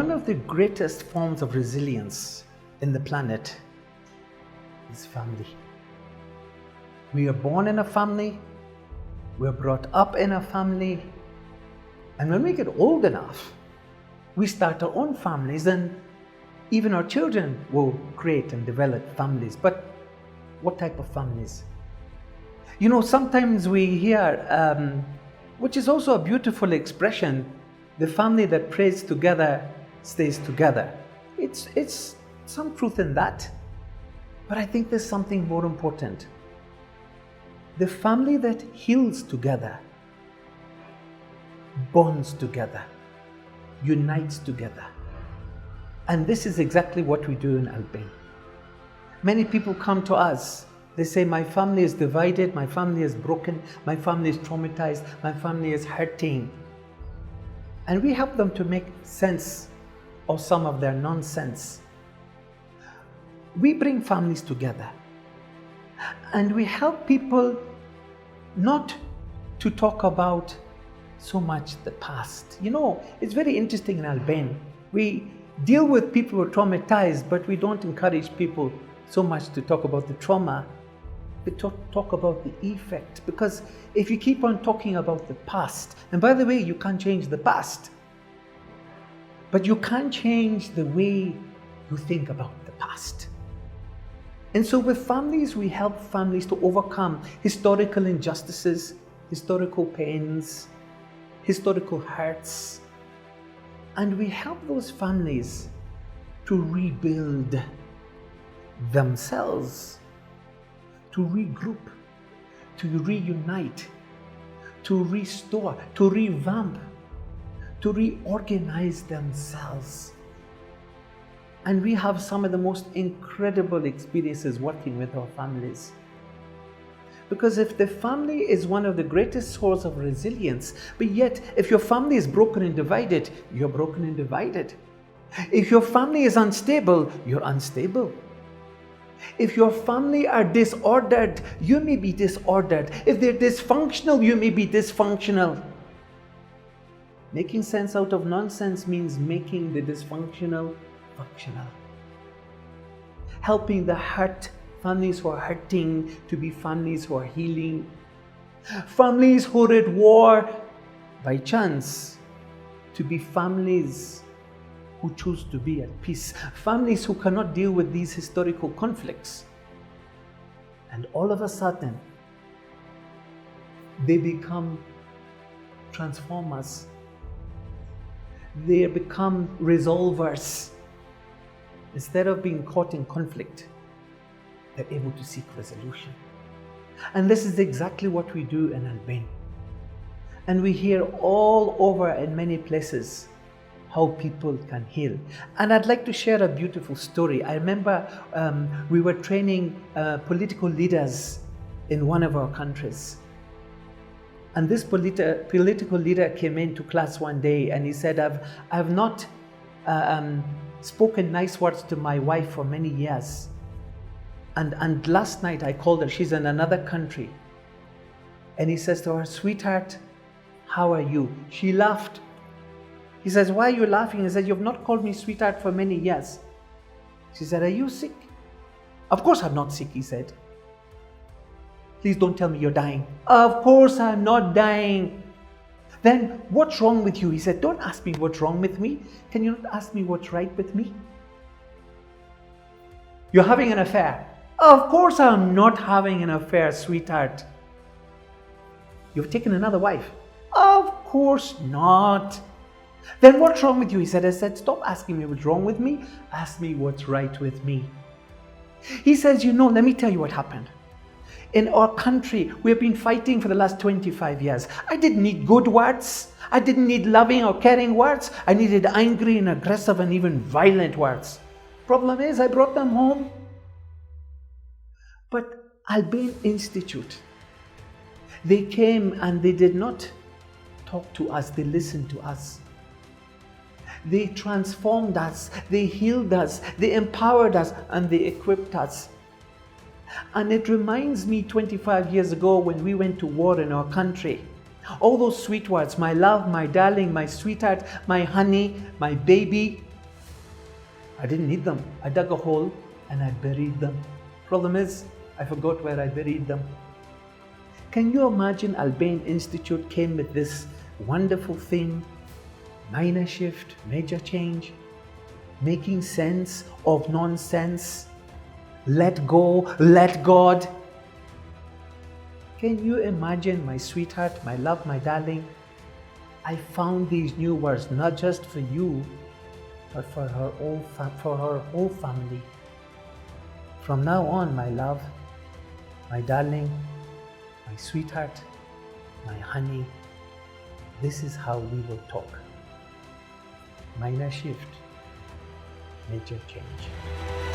One of the greatest forms of resilience in the planet is family. We are born in a family, we're brought up in a family, and when we get old enough, we start our own families, and even our children will create and develop families. But what type of families? You know, sometimes we hear, which is also a beautiful expression, the family that prays together stays together. It's some truth in that, but I think there's something more important. The family that heals together, bonds together, unites together. And this is exactly what we do in Albania. Many people come to us. They say, my family is divided, my family is broken, my family is traumatized, my family is hurting. And we help them to make sense of some of their nonsense. We bring families together. And we help people not to talk about so much the past. You know, it's very interesting in Albania. We deal with people who are traumatized, but we don't encourage people so much to talk about the trauma, but talk about the effect. Because if you keep on talking about the past, and by the way, you can't change the past, but you can change the way you think about the past. And so with families, we help families to overcome historical injustices, historical pains, historical hurts. And we help those families to rebuild themselves, to regroup, to reunite, to restore, to revamp, to reorganize themselves. And we have some of the most incredible experiences working with our families. Because if the family is one of the greatest sources of resilience, but yet if your family is broken and divided, you're broken and divided. If your family is unstable, you're unstable. If your family are disordered, you may be disordered. If they're dysfunctional, you may be dysfunctional. Making sense out of nonsense means making the dysfunctional functional. Helping the hurt families who are hurting to be families who are healing. Families who are at war by chance to be families who choose to be at peace. Families who cannot deal with these historical conflicts. And all of a sudden, they become transformers. They become resolvers. Instead of being caught in conflict, they're able to seek resolution. And this is exactly what we do in Albania. And we hear all over in many places how people can heal. And I'd like to share a beautiful story. I remember we were training political leaders in one of our countries. And this political leader came into class one day and he said, I've not spoken nice words to my wife for many years. And last night I called her, she's in another country. And he says to her, sweetheart, how are you? She laughed. He says, why are you laughing? He said, you've not called me sweetheart for many years. She said, are you sick? Of course I'm not sick, he said. Please don't tell me you're dying. Of course I'm not dying. Then what's wrong with you? He said, don't ask me what's wrong with me. Can you not ask me what's right with me? You're having an affair. Of course I'm not having an affair, sweetheart. You've taken another wife. Of course not. Then what's wrong with you? He said, I said, stop asking me what's wrong with me. Ask me what's right with me. He says, you know, let me tell you what happened. In our country, we have been fighting for the last 25 years. I didn't need good words. I didn't need loving or caring words. I needed angry and aggressive and even violent words. Problem is, I brought them home. But Albania Institute, they came and they did not talk to us. They listened to us. They transformed us. They healed us. They empowered us and they equipped us. And it reminds me 25 years ago when we went to war in our country. All those sweet words, my love, my darling, my sweetheart, my honey, my baby, I didn't need them. I dug a hole and I buried them. Problem is, I forgot where I buried them. Can you imagine Al-Bain Institute came with this wonderful theme, minor shift, major change, making sense of nonsense, let go, let God. Can you imagine, my sweetheart, my love, my darling? I found these new words not just for you, but for her whole family. From now on, my love, my darling, my sweetheart, my honey, this is how we will talk. Minor shift, major change.